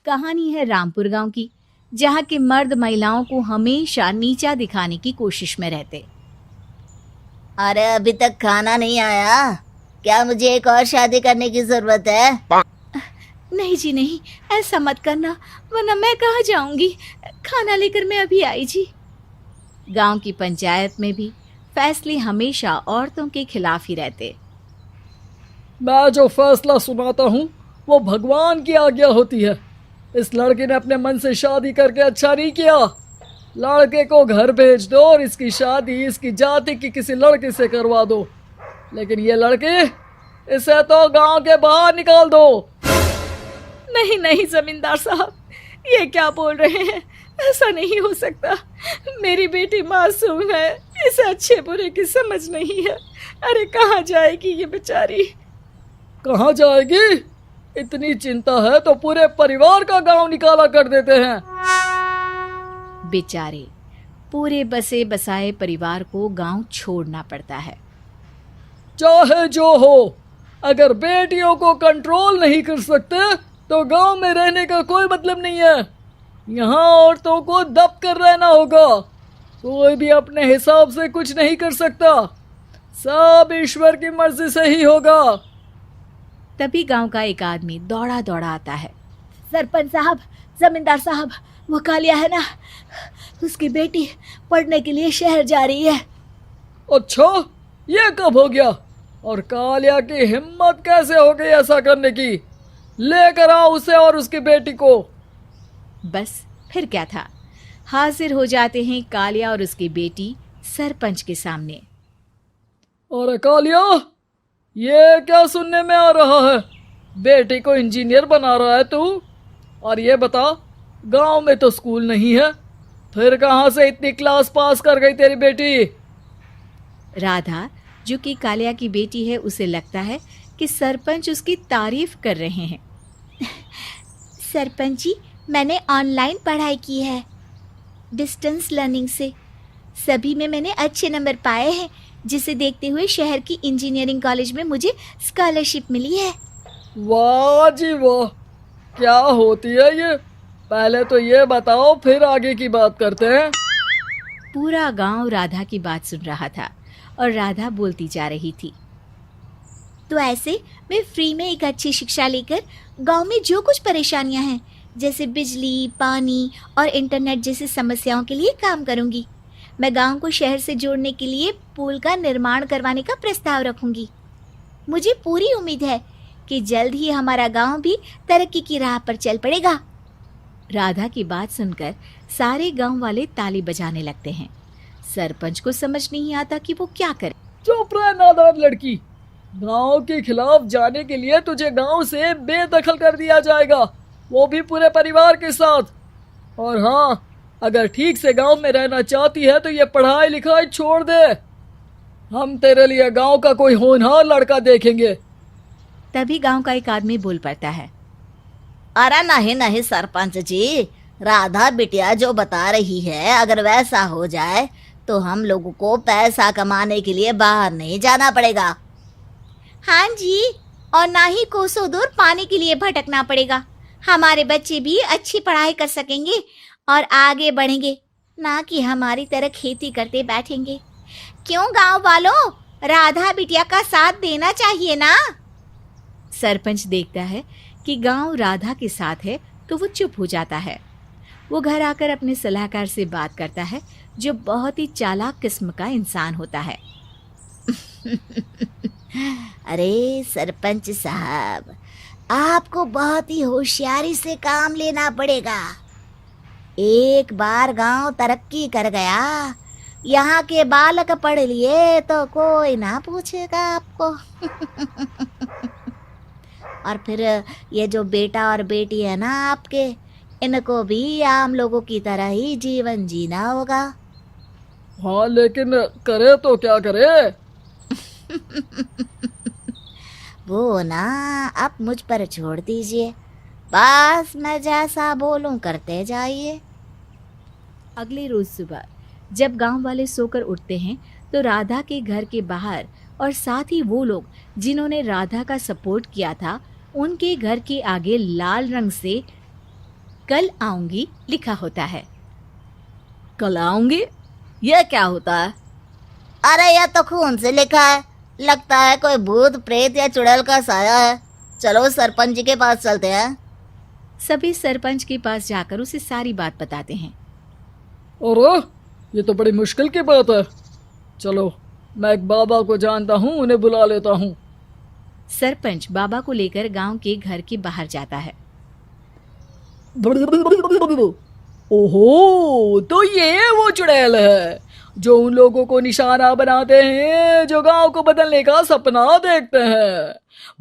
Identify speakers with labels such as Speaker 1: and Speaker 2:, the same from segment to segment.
Speaker 1: कहानी है रामपुर गांव की, जहां के मर्द महिलाओं को हमेशा नीचा दिखाने की कोशिश में रहते।
Speaker 2: अरे अभी तक खाना नहीं आया, क्या मुझे एक और शादी करने की जरूरत है?
Speaker 1: नहीं जी नहीं, ऐसा मत करना, वरना मैं कहाँ जाऊंगी। खाना लेकर मैं अभी आई जी। गांव की पंचायत में भी फैसले हमेशा औरतों के खिलाफ ही रहते।
Speaker 3: मैं जो फैसला सुनाता हूँ वो भगवान की आज्ञा होती है। इस लड़के ने अपने मन से शादी करके अच्छा नहीं किया। लड़के को घर भेज दो और इसकी शादी इसकी जाति की किसी लड़के से करवा दो। लेकिन ये लड़की, इसे तो गांव के बाहर निकाल दो।
Speaker 1: नहीं नहीं जमींदार साहब, ये क्या बोल रहे हैं? ऐसा नहीं हो सकता। मेरी बेटी मासूम है, इसे अच्छे बुरे की समझ नहीं है। अरे कहाँ जाएगी ये बेचारी?
Speaker 3: कहाँ जाएगी? इतनी चिंता है तो पूरे परिवार का गांव निकाला कर देते हैं।
Speaker 1: बेचारे पूरे बसे बसाए परिवार को गांव छोड़ना पड़ता है।
Speaker 3: चाहे जो हो, अगर बेटियों को कंट्रोल नहीं कर सकते तो गांव में रहने का कोई मतलब नहीं है। यहाँ औरतों को दब कर रहना होगा। कोई भी अपने हिसाब से कुछ नहीं कर सकता, सब ईश्वर की मर्जी से ही होगा।
Speaker 1: तभी गांव का एक आदमी दौड़ा दौड़ा आता है। सरपंच साहब, जमींदार साहब, वो कालिया है ना, उसकी बेटी पढ़ने के लिए शहर जा रही है।
Speaker 3: अच्छा, ये कब हो गया? और कालिया की हिम्मत कैसे हो गई ऐसा करने की? लेकर आओ उसे और उसकी बेटी को।
Speaker 1: बस फिर क्या था, हाजिर हो जाते हैं कालिया और उसकी बेटी सरपंच के सामने।
Speaker 3: और कालिया, ये क्या सुनने में आ रहा है? बेटी को इंजीनियर बना रहा है तू? और ये बता, गांव में तो स्कूल नहीं है, फिर कहाँ से इतनी क्लास पास कर गई तेरी बेटी?
Speaker 1: राधा, जो कि कालिया की बेटी है, उसे लगता है कि सरपंच उसकी तारीफ कर रहे हैं। सरपंच जी, मैंने ऑनलाइन पढ़ाई की है, डिस्टेंस लर्निंग से। सभी में मैंने अच्छे नंबर पाए हैं, जिसे देखते हुए शहर की इंजीनियरिंग कॉलेज में मुझे स्कॉलरशिप मिली है।
Speaker 3: वाह जी वाह, क्या होती है ये? पहले तो ये बताओ, फिर आगे की बात करते हैं।
Speaker 1: पूरा गांव राधा की बात सुन रहा था और राधा बोलती जा रही थी। तो ऐसे मैं फ्री में एक अच्छी शिक्षा लेकर गांव में जो कुछ परेशानियां हैं, जैसे बिजली, पानी और इंटरनेट जैसी समस्याओं के लिए काम करूंगी। मैं गांव को शहर से जोड़ने के लिए पुल का निर्माण करवाने का प्रस्ताव रखूंगी। मुझे पूरी उम्मीद है कि जल्द ही हमारा गांव भी तरक्की की राह पर चल पड़ेगा। राधा की बात सुनकर सारे गांव वाले ताली बजाने लगते हैं। सरपंच को समझ नहीं आता कि वो क्या करे।
Speaker 3: चुप रह नादान लड़की, गांव के खिलाफ जाने के लिए तुझे गांव से बेदखल कर दिया जाएगा, वो भी पूरे परिवार के साथ। और हाँ, अगर ठीक से गांव में रहना चाहती है तो ये पढ़ाई लिखाई छोड़ दे। हम तेरे लिए गांव का कोई होनहार लड़का देखेंगे।
Speaker 1: तभी गांव का एक आदमी बोल पड़ता है।
Speaker 2: अरे नहीं नहीं सरपंच जी, राधा बिटिया जो बता रही है, अगर वैसा हो जाए तो हम लोगों को पैसा कमाने के लिए बाहर नहीं जाना पड़ेगा। हाँ जी, और ना ही कोसों दूर पानी के लिए भटकना पड़ेगा। हमारे बच्चे भी अच्छी पढ़ाई कर सकेंगे और आगे बढ़ेंगे, ना कि हमारी तरह खेती करते बैठेंगे। क्यों गांव वालों, राधा बिटिया का साथ देना चाहिए ना।
Speaker 1: सरपंच देखता है कि गांव राधा के साथ है तो वो चुप हो जाता है। वो घर आकर अपने सलाहकार से बात करता है, जो बहुत ही चालाक किस्म का इंसान होता है।
Speaker 2: अरे सरपंच साहब, आपको बहुत ही होशियारी से काम लेना पड़ेगा। एक बार गांव तरक्की कर गया, यहाँ के बालक पढ़ लिए तो कोई ना पूछेगा आपको। और फिर ये जो बेटा और बेटी है ना आपके, इनको भी आम लोगों की तरह ही जीवन जीना होगा।
Speaker 3: हाँ, लेकिन करे तो क्या करे?
Speaker 2: वो ना आप मुझ पर छोड़ दीजिए, बस मैं जैसा बोलूं करते जाइए।
Speaker 1: अगले रोज सुबह जब गांव वाले सोकर उठते हैं तो राधा के घर के बाहर और साथ ही वो लोग जिन्होंने राधा का सपोर्ट किया था, उनके घर के आगे लाल रंग से कल आऊंगी लिखा होता है।
Speaker 2: कल आऊंगी, यह क्या होता है? अरे यह तो खून से लिखा है, लगता है कोई भूत प्रेत या चुड़ैल का साया है। चलो सरपंच जी के पास चलते हैं।
Speaker 1: सभी सरपंच के पास जाकर उसे सारी बात बताते हैं।
Speaker 3: अरे ये तो बड़ी मुश्किल की बात है। चलो मैं एक बाबा को जानता हूँ, उन्हें बुला लेता हूँ।
Speaker 1: सरपंच बाबा को लेकर गांव के घर के बाहर जाता है।
Speaker 3: ओहो, तो ये वो चुड़ैल है जो उन लोगों को निशाना बनाते हैं जो गांव को बदलने का सपना देखते हैं।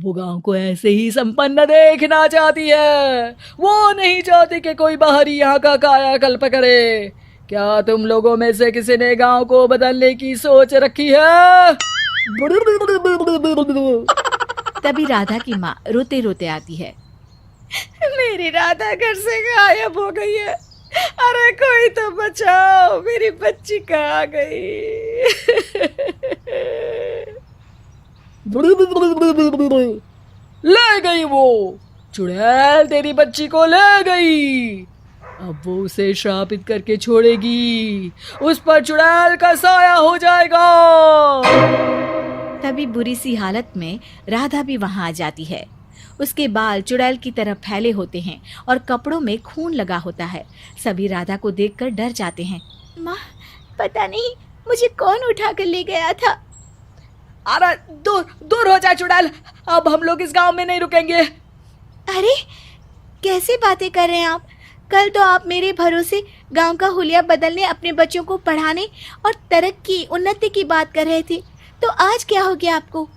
Speaker 3: वो गांव को ऐसे ही संपन्न देखना चाहती है। वो नहीं चाहती कि कोई बाहरी यहाँ का कायाकल्प करे। क्या तुम लोगों में से किसी ने गांव को बदलने की सोच रखी है?
Speaker 1: तभी राधा की माँ रोते रोते आती है। मेरी राधा घर से गायब हो गई है। अरे कोई तो बचाओ, मेरी बच्ची कहाँ गई?
Speaker 3: ले गई वो चुड़ैल, तेरी बच्ची को ले गई। अब वो उसे श्रापित करके छोड़ेगी, उस पर चुड़ैल का साया हो जाएगा।
Speaker 1: तभी बुरी सी हालत में राधा भी वहां आ जाती है। उसके बाल चुड़ैल की तरह फैले होते हैं और कपड़ों में खून लगा होता है। सभी राधा को देखकर डर जाते हैं। माँ, पता नहीं मुझे कौन उठा कर ले गया था।
Speaker 3: अरे दूर दूर हो जा चुड़ैल, अब हम लोग इस गांव में नहीं रुकेंगे।
Speaker 1: अरे कैसे बातें कर रहे हैं आप? कल तो आप मेरे भरोसे गांव का हुलिया बदलने, अपने बच्चों को पढ़ाने और तरक्की उन्नति की बात कर रहे थे, तो आज क्या हो गया आपको?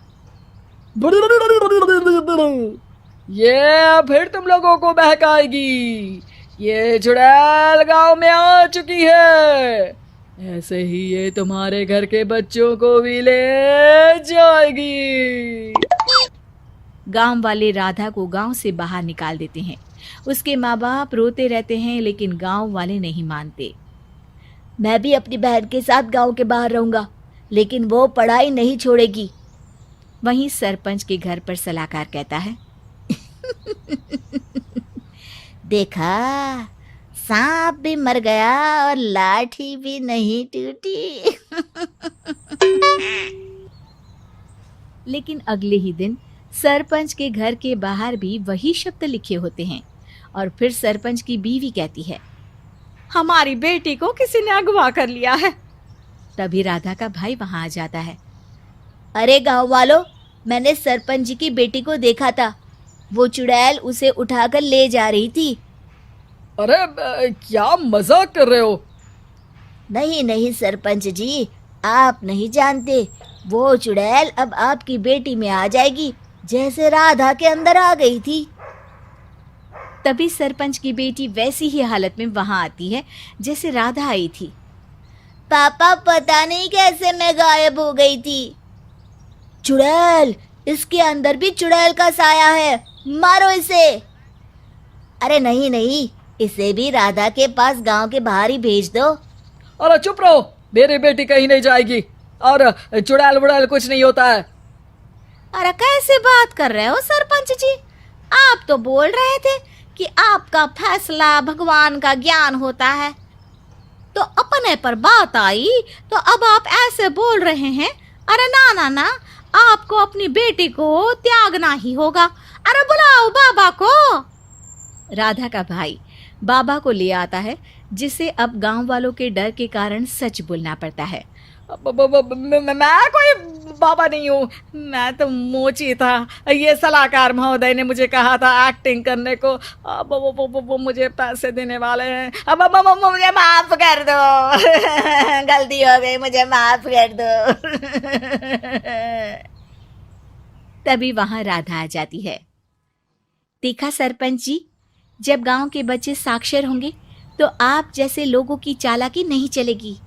Speaker 3: ये फिर तुम लोगों को बहकाएगी। ये चुड़ैल गांव में आ चुकी है, ऐसे ही ये तुम्हारे घर के बच्चों को भी ले जाएगी।
Speaker 1: गांव वाले राधा को गांव से बाहर निकाल देते हैं। उसके माँ बाप रोते रहते हैं, लेकिन गांव वाले नहीं मानते।
Speaker 2: मैं भी अपनी बहन के साथ गांव के बाहर रहूंगा, लेकिन वो पढ़ाई नहीं छोड़ेगी।
Speaker 1: वहीं सरपंच के घर पर सलाहकार कहता है।
Speaker 2: देखा, सांप भी मर गया और लाठी भी नहीं टूटी।
Speaker 1: लेकिन अगले ही दिन सरपंच के घर के बाहर भी वही शब्द लिखे होते हैं और फिर सरपंच की बीवी कहती है, हमारी बेटी को किसी ने अगवा कर लिया है। तभी राधा का भाई वहां आ जाता है।
Speaker 2: अरे गांव वालों, मैंने सरपंच जी की बेटी को देखा था। वो चुड़ैल उसे उठाकर ले जा रही थी।
Speaker 3: अरे क्या मजाक कर रहे हो?
Speaker 2: नहीं नहीं सरपंच जी, आप नहीं जानते। वो चुड़ैल अब आपकी बेटी में आ जाएगी, जैसे राधा के अंदर आ गई थी।
Speaker 1: तभी सरपंच की बेटी वैसी ही हालत में वहां आती है जैसे राधा आई थी।
Speaker 2: पापा, पता नहीं कैसे मैं गायब हो गई थी। चुड़ैल, इसके अंदर भी चुड़ैल का साया है, मारो इसे। अरे नहीं नहीं, इसे भी राधा के पास गांव के बाहर ही भेज दो।
Speaker 3: अरे चुप रहो, मेरी बेटी कहीं नहीं जाएगी और चुड़ैल बुड़ैल कुछ नहीं होता है।
Speaker 1: अरे कैसे बात कर रहे हो सरपंच जी? आप तो बोल रहे थे कि आपका फैसला भगवान का ज्ञान होता है, तो अपने पर बात आई तो अब आप ऐसे बोल रहे हैं। अरे ना ना ना, आपको अपनी बेटी को त्यागना ही होगा। अरे बुलाओ बाबा को। राधा का भाई बाबा को ले आता है, जिसे अब गांव वालों के डर के कारण सच बोलना पड़ता है।
Speaker 3: मैं कोई बाबा नहीं हूँ, मैं तो मोची था। ये सलाहकार महोदय ने मुझे कहा था एक्टिंग करने को। अब वो मुझे पैसे देने वाले हैं। अब मुझे माफ कर दो।
Speaker 2: गलती हो गई, मुझे माफ कर दो।
Speaker 1: तभी वहां राधा आ जाती है। देखा सरपंच जी, जब गांव के बच्चे साक्षर होंगे तो आप जैसे लोगों की चालाकी नहीं चलेगी।